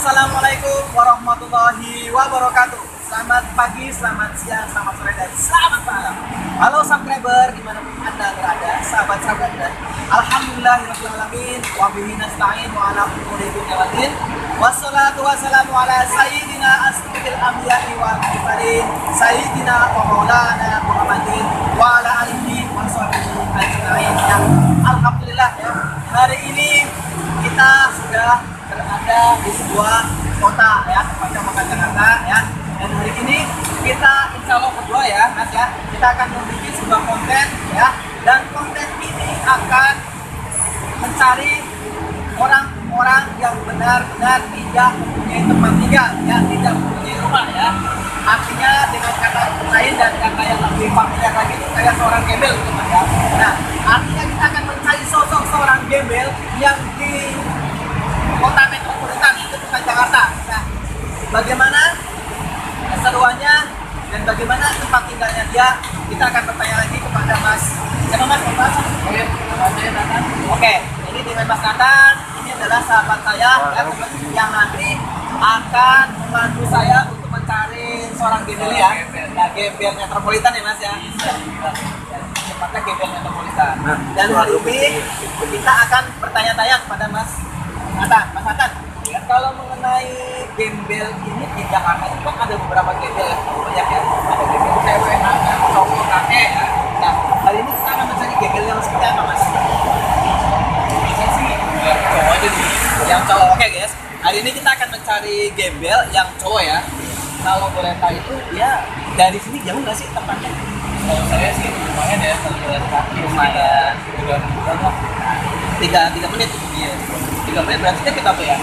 Assalamualaikum warahmatullahi wabarakatuh. Selamat pagi, selamat siang, selamat sore, dan selamat malam. Halo subscriber, dimanapun Anda berada, sahabat-sahabat dan alhamdulillahirrahmanirrahim. Wabihi nasta'in wa ala umuri dunya waddin. Wassalatu wassalamu ala sayyidina asyrafil anbiya'i wal mursalin, sayyidina wa maulana Muhammadin wa ala alihi wa sahbihi ajma'in. Alhamdulillah ya, hari ini kita sudah berada di sebuah kota ya, Kecamatan Jakarta ya. Dan hari ini kita insya Allah berdua ya Mas ya, kita akan membuat sebuah konten ya. Dan konten ini akan mencari orang-orang yang benar-benar tidak mempunyai tempat tinggal ya, tidak mempunyai rumah ya. Artinya dengan kata lain dan kata yang lebih familiar lagi itu kayak seorang gembel gitu Mas ya. Nah, artinya kita akan mencari sosok seorang gembel yang di kota metropolitan itu bukan Jakarta. Nah, bagaimana keseruannya dan bagaimana tempat tinggalnya dia, kita akan bertanya lagi kepada Mas. Siapa Mas? Oke, ini dengan Mas Nathan. Ini adalah sahabat saya ya, yang nanti akan membantu saya untuk mencari seorang gembel ya. Nah, gembel metropolitan ya Mas ya. Tempatnya gembel metropolitan. Dan hari ini kita akan bertanya-tanya kepada Mas Nathan. Mas Nathan, ya, kalau mengenai gembel ini di Jakarta itu kan ada beberapa gembel yang banyak ya. Ada gembel cewek, ada cowok, kakek ya. Nah, hari ini kita akan mencari gembel yang seperti apa Mas? Bisa sih yang cowok aja nih. Yang cowok, oke guys. Hari ini kita akan mencari gembel yang cowok ya. Kalau boleh tahu itu ya dari sini jauh nggak sih tempatnya? Kalau saya sih lumayan ya, kalau jalan kaki lumayan. 3 menit. Iya. 3 menit berarti kita tuh ya.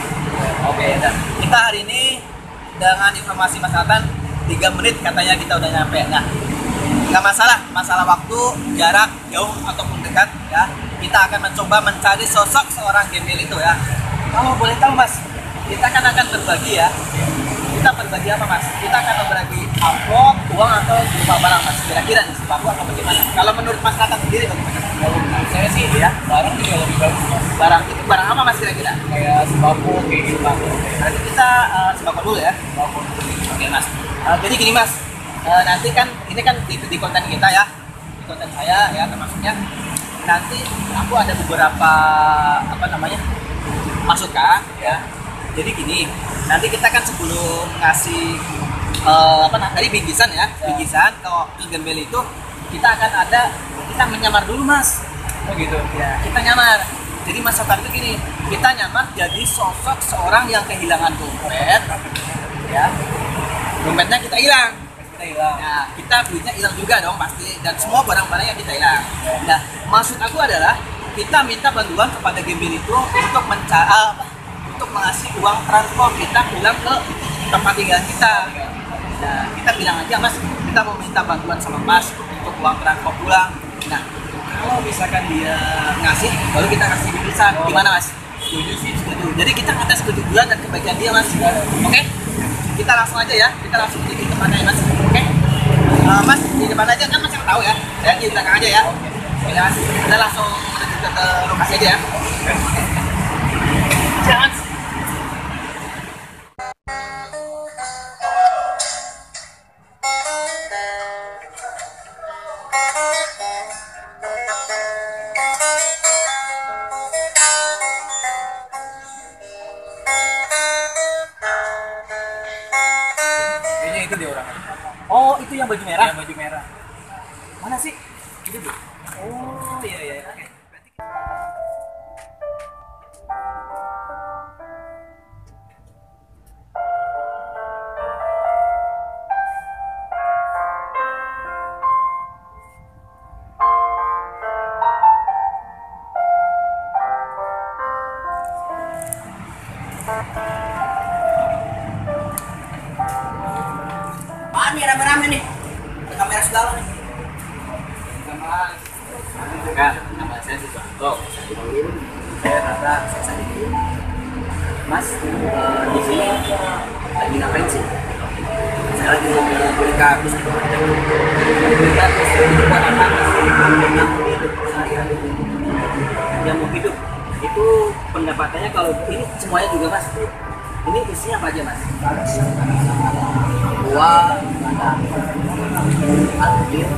Oke, dan kita hari ini dengan informasi Mas Nathan 3 menit katanya kita udah nyampe. Nah, nggak masalah waktu, jarak jauh ataupun dekat ya. Kita akan mencoba mencari sosok seorang gembel itu ya. Kalau boleh tahu Mas, kita akan berbagi ya. Kita berbagi apa Mas? Kita akan berbagi amplop, uang atau berupa barang Mas. Kira-kira nih sembako atau bagaimana? Kalau menurut Mas Nathan sendiri bagaimana? Kalau menurut saya sih ya, barang juga lebih bagus Mas. Barang itu barang apa Mas kira-kira? Kayak sembako, kayak gitu Mas. Nanti kita sembako dulu ya. Sembako. Oke Mas. Jadi gini Mas, nanti kan ini kan di konten kita ya, di konten saya ya, termasuknya nanti aku ada beberapa masukan ya. Jadi gini, nanti kita kan sebelum ngasih tadi bingkisan ya, bingkisan ke gembel itu kita akan kita menyamar dulu Mas. Oh gitu. Ya, kita nyamar. Jadi Mas Nathan itu gini, kita nyamar jadi sosok seorang yang kehilangan dompet ya. Dompetnya kita hilang. Nah, kita duitnya hilang juga dong pasti, dan semua barang-barang yang kita hilang. Nah, maksud aku adalah kita minta bantuan kepada gembel itu untuk untuk mengasih uang transport kita pulang ke tempat tinggal kita. Nah, kita bilang aja Mas, kita mau minta bantuan sama Mas untuk uang transport pulang. Nah, kalau misalkan dia ngasih, baru kita kasih bingkisan. Gimana Mas? Setuju sih, Setuju. Jadi kita atas kejujuran dan kebaikan dia Mas. Oke? Kita langsung aja ya, kita langsung di depannya ya Mas. Oke? Mas, di depan aja kan Mas yang tahu ya. Saya di belakang aja ya. Oke Mas, kita langsung ke lokasi aja ya. Jangan. kayaknya itu dia orangnya. Oh, itu yang baju merah? Yang baju merah. Mana sih? Itu tuh. Oh, iya. Oke. Nih rame-rame nih, ada kamera segala nih. Nama saya Susanto. Saya Rata, saya Sadikin. Mas, di sini lagi ngapain sih? Saya lagi mau beli kardus. Beli kardus itu buat apa? Hidup sehari-hari. Yang mau hidup itu pendapatannya kalau ini semuanya juga Mas Ini isinya apa aja mas? Uang, ada aluminium,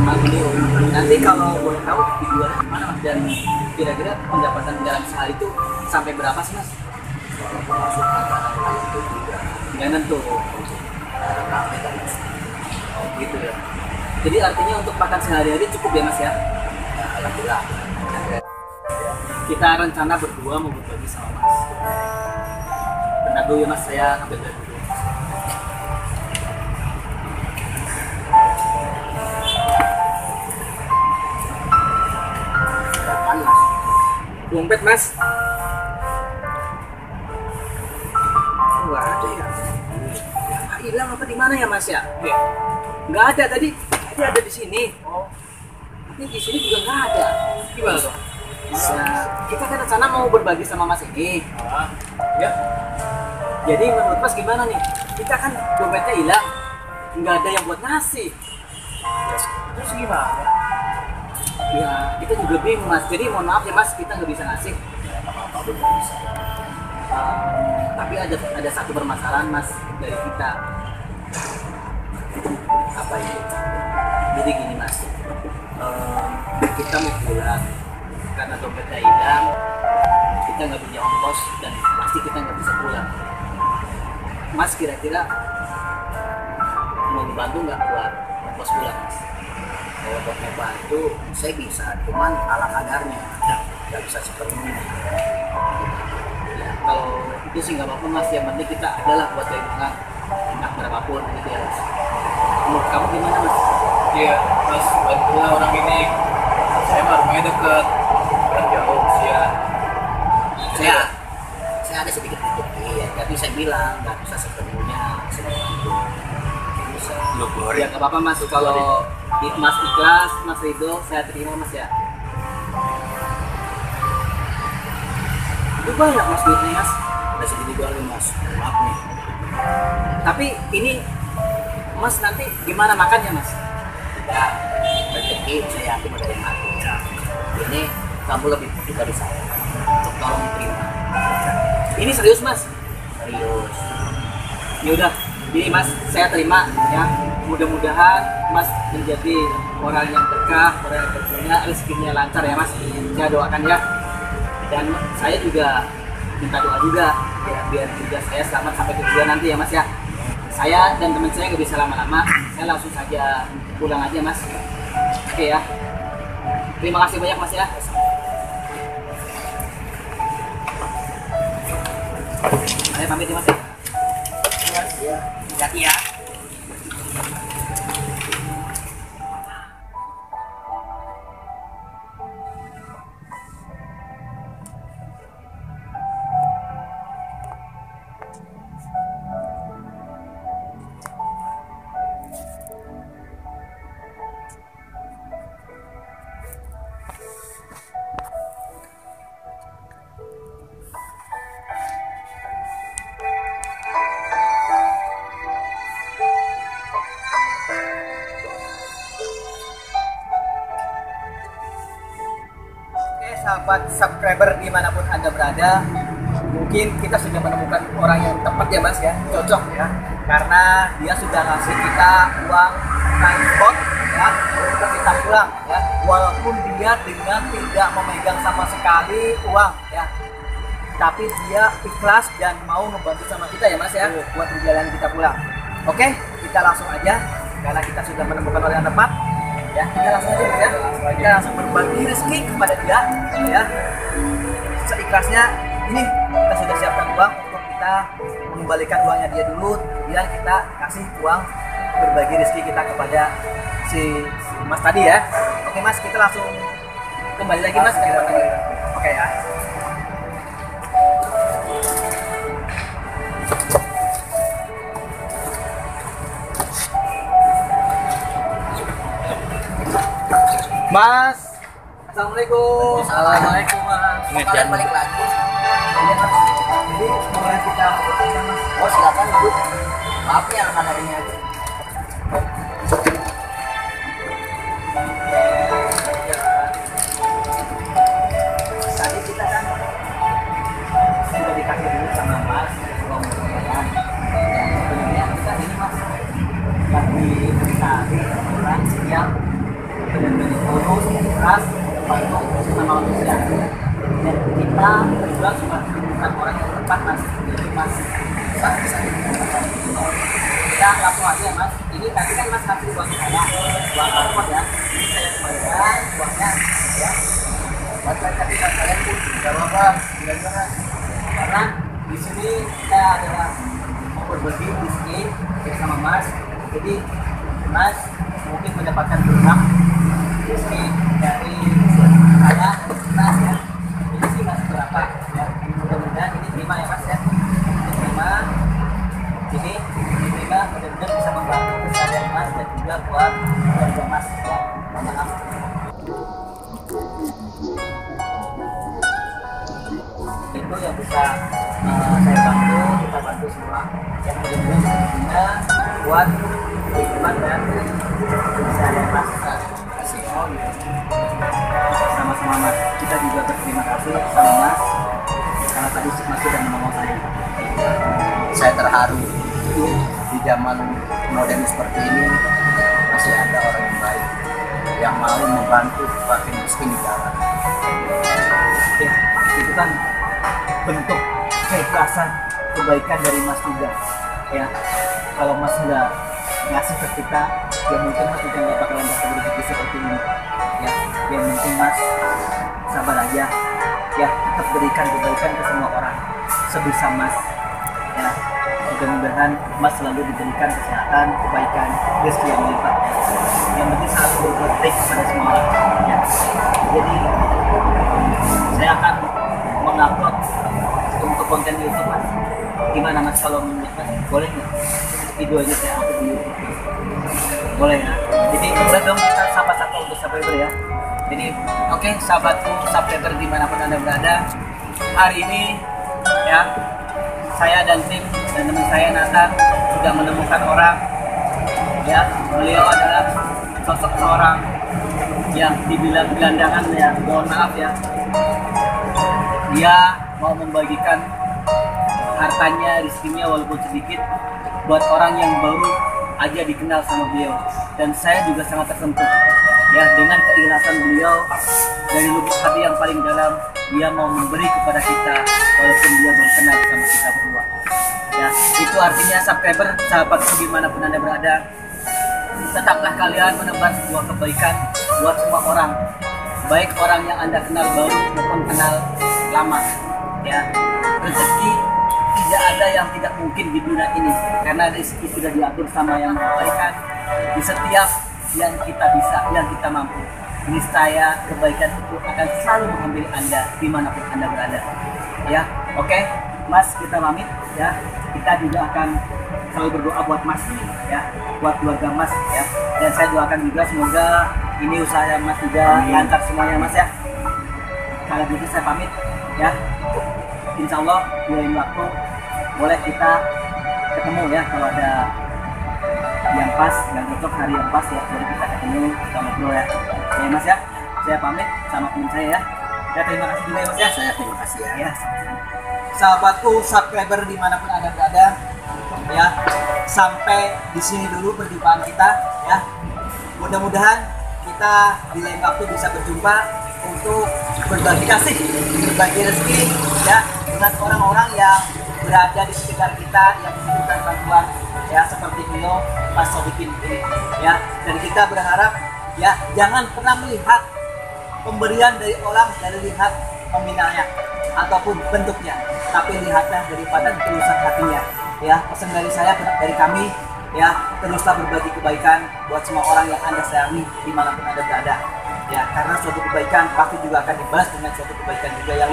aluminium. Nanti kalau boleh tahu dijualnya mana mas, dan kira-kira pendapatan dalam sehari itu sampai berapa sih mas? Nggak nentu. Oh, gitu ya. Jadi artinya untuk makan sehari-hari cukup ya mas ya? Alhamdulillah. Kita rencana berdua mau berbagi sama mas. Bentar dulu ya mas, saya ambil dulu. Panas. Dompet mas. Nggak ada ya. Hilang apa di mana ya mas ya? Iya. Nggak ada tadi ada di sini. Oh, Ini di sini juga nggak ada. gimana tuh? Kita kan rencana mau berbagi sama mas ini. Ya. Jadi menurut mas gimana nih? Kita kan dompetnya hilang, nggak ada yang buat ngasih. Terus gimana? Ya kita juga bingung mas. Jadi mohon maaf ya mas, kita nggak bisa ngasih. Tapi ada satu permasalahan mas dari kita. Apa itu? Jadi gini mas, kita mau pulang karena dompetnya hilang, kita nggak punya ongkos dan pasti kita nggak bisa pulang. Mas kira-kira mau dibantu nggak buat ongkos pulang mas? Kalau buat ngebantu, saya bisa, cuman ala kadarnya, nggak bisa sepenuhnya. Ya, kalau itu sih nggak apa-apa mas, yang penting kita adalah buat dagangan entah berapapun gitu ya mas. Menurut kamu gimana mas? Iya, mas bantulah orang ini. Saya mah rumahnya deket, kan jauh ya. Saya ada sedikit rezeki, ya, tapi saya bilang nggak bisa sepenuhnya, sepenuhnya. Nggak bisa. Ya nggak apa-apa mas, kalau mas ikhlas, mas Ridho, saya terima mas ya. Itu banyak mas duitnya mas. Ada segini doang mas, maaf nih. Tapi ini mas nanti gimana makannya mas? Ya, rezeki saya yakin ada yang ngatur. Ini kamu lebih butuh dari saya, untuk tolong diterima. Ini serius mas? Serius. Ya udah, ini mas saya terima ya. Mudah-mudahan mas menjadi orang yang berkah, orang yang berguna, rezekinya lancar ya mas. Saya doakan ya. Dan saya juga minta doa juga ya, biar juga saya selamat sampai tujuan nanti ya mas ya. Saya dan teman saya nggak bisa lama-lama, saya langsung saja pulang aja mas. Oke ya. Terima kasih banyak mas ya. Saya pamit ya mas ya. Hati ya. Oke sahabat subscriber dimanapun anda berada, mungkin kita sudah menemukan orang yang tepat ya mas ya, cocok ya, karena dia sudah ngasih kita uang transport ya untuk kita pulang ya, walaupun dia dengan tidak memegang sama sekali uang ya, tapi dia ikhlas dan mau membantu sama kita ya mas ya, buat perjalanan kita pulang. Oke, kita langsung aja karena kita sudah menemukan orang yang tepat. Ya, kita langsung aja ya. Kita langsung berbagi rezeki kepada dia ya. Seikhlasnya ini kita sudah siapkan uang untuk kita mengembalikan uangnya dia dulu, kemudian kita kasih uang berbagi rezeki kita kepada si mas tadi ya. Oke mas, kita langsung kembali lagi mas ke tempat tadi. Oke ya. Mas, assalamualaikum. Assalamualaikum mas. Ingat, Kalian jangan- balik lagi. Iya mas. Jadi mau yang kita lakukan mas. Oh silakan duduk. Maaf ya anak ini aja. Tadi kita kan sudah dikasih dulu sama mas manusia. Dan kita berjuang bukan orang yang tepat mas, jadi mas bisa kita langsung aja mas. Ini tadi kan mas kasih uang saya, uang karpot ya. Ini saya kembalikan uangnya ya. Mas saya kasih ke kalian pun tidak apa-apa, karena di sini saya adalah mau berbagi rezeki bersama mas. Jadi mas mungkin mendapatkan berkah rezeki dari saya mas ya. Ini sih mas berapa ya, mudah-mudahan ini terima ya mas ya, terima ini terima, mudah-mudahan bisa membantu keseharian mas dan juga buat keluarga mas ya. Maaf itu yang bisa saya bantu, kita bantu semua yang mudah-mudahan bisa buat kehidupan dan keseharian mas. Oh gitu. Sama-sama mas, kita juga berterima kasih sama mas karena tadi mas sudah menolong saya. Saya terharu di zaman modern seperti ini masih ada orang yang baik yang mau membantu fakir miskin di jalan. Ya, itu kan bentuk keikhlasan kebaikan dari mas juga ya. Kalau mas nggak ngasih ke kita ya mungkin mas juga nggak bakalan dapat rezeki seperti ini ya. Yang penting mas sabar aja ya, tetap berikan kebaikan ke semua orang sebisa mas ya. Mudah-mudahan mas selalu diberikan kesehatan, kebaikan, rezeki yang melimpah. Yang penting selalu berbuat baik kepada semua orang ya. Jadi saya akan mengupload untuk konten YouTube mas. Gimana mas kalau menurut mas, boleh nggak videonya saya upload di YouTube? Boleh ya. Jadi boleh dong kita sapa satu untuk subscriber ya. Jadi oke, sahabatku subscriber dimanapun anda berada, hari ini ya saya dan tim dan teman saya Nathan sudah menemukan orang ya. Beliau adalah sosok seorang yang dibilang gelandangan ya, mohon maaf ya. Dia mau membagikan hartanya, rezekinya walaupun sedikit buat orang yang baru aja dikenal sama beliau. Dan saya juga sangat tersentuh ya dengan keikhlasan beliau dari lubuk hati yang paling dalam. Dia mau memberi kepada kita walaupun dia belum kenal sama kita berdua ya. Itu artinya subscriber, sahabat dimanapun anda berada, tetaplah kalian menebar sebuah kebaikan buat semua orang, baik orang yang anda kenal baru maupun kenal lama ya. Rezeki tidak ada yang tidak mungkin di dunia ini karena rezeki sudah diatur sama yang kebaikan. Di setiap yang kita bisa, yang kita mampu, niscaya kebaikan itu akan selalu menghampiri anda dimanapun anda berada ya. Oke mas, kita pamit ya. Kita juga akan selalu berdoa buat mas ya, buat keluarga mas ya. Dan saya doakan juga semoga ini usaha mas juga lancar semuanya mas ya. Kalau gitu saya pamit ya. Insya Allah di lain waktu boleh kita ketemu ya, kalau ada yang pas, yang cocok hari yang pas ya, boleh kita ketemu, kita ngobrol ya. Ya mas ya, saya pamit sama teman saya ya. Ya terima kasih juga ya mas ya. Saya terima kasih ya. Sahabatku subscriber dimanapun anda berada ya, sampai di sini dulu perjumpaan kita ya. Mudah-mudahan kita di lain waktu bisa berjumpa untuk berbagi kasih, berbagi rezeki ya dengan orang-orang yang berada di sekitar kita yang membutuhkan bantuan ya, seperti Milo, Mas Sodikin ini ya. Dan kita berharap ya jangan pernah melihat pemberian dari orang dari lihat nominalnya ataupun bentuknya, tapi lihatlah daripada ketulusan hatinya ya. Pesan dari saya, dari kami ya, teruslah berbagi kebaikan buat semua orang yang anda sayangi dimanapun anda berada ya, karena suatu kebaikan pasti juga akan dibalas dengan suatu kebaikan juga yang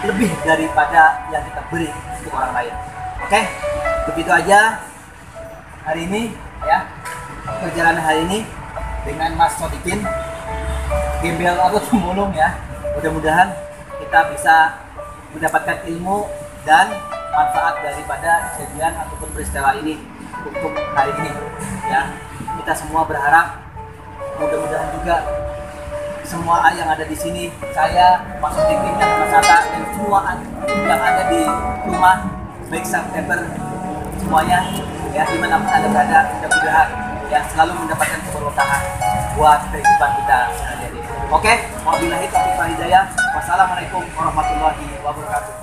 lebih daripada yang kita beri untuk orang lain. Oke, begitu aja hari ini ya, perjalanan hari ini dengan Mas Sodikin gembel atau pemulung ya. Mudah-mudahan kita bisa mendapatkan ilmu dan manfaat daripada kejadian ataupun peristiwa ini untuk hari ini ya. Kita semua berharap mudah-mudahan juga semua yang ada di sini, saya, Mas Sodikin dan Mas Ata dan semua yang ada di rumah, baik subscriber semuanya ya, dimanapun anda berada, mudah-mudahan ya selalu mendapatkan keberkahan buat kehidupan kita sehari-hari. Oke, wabillahi taufiq wal hidayah. Wassalamualaikum warahmatullahi wabarakatuh.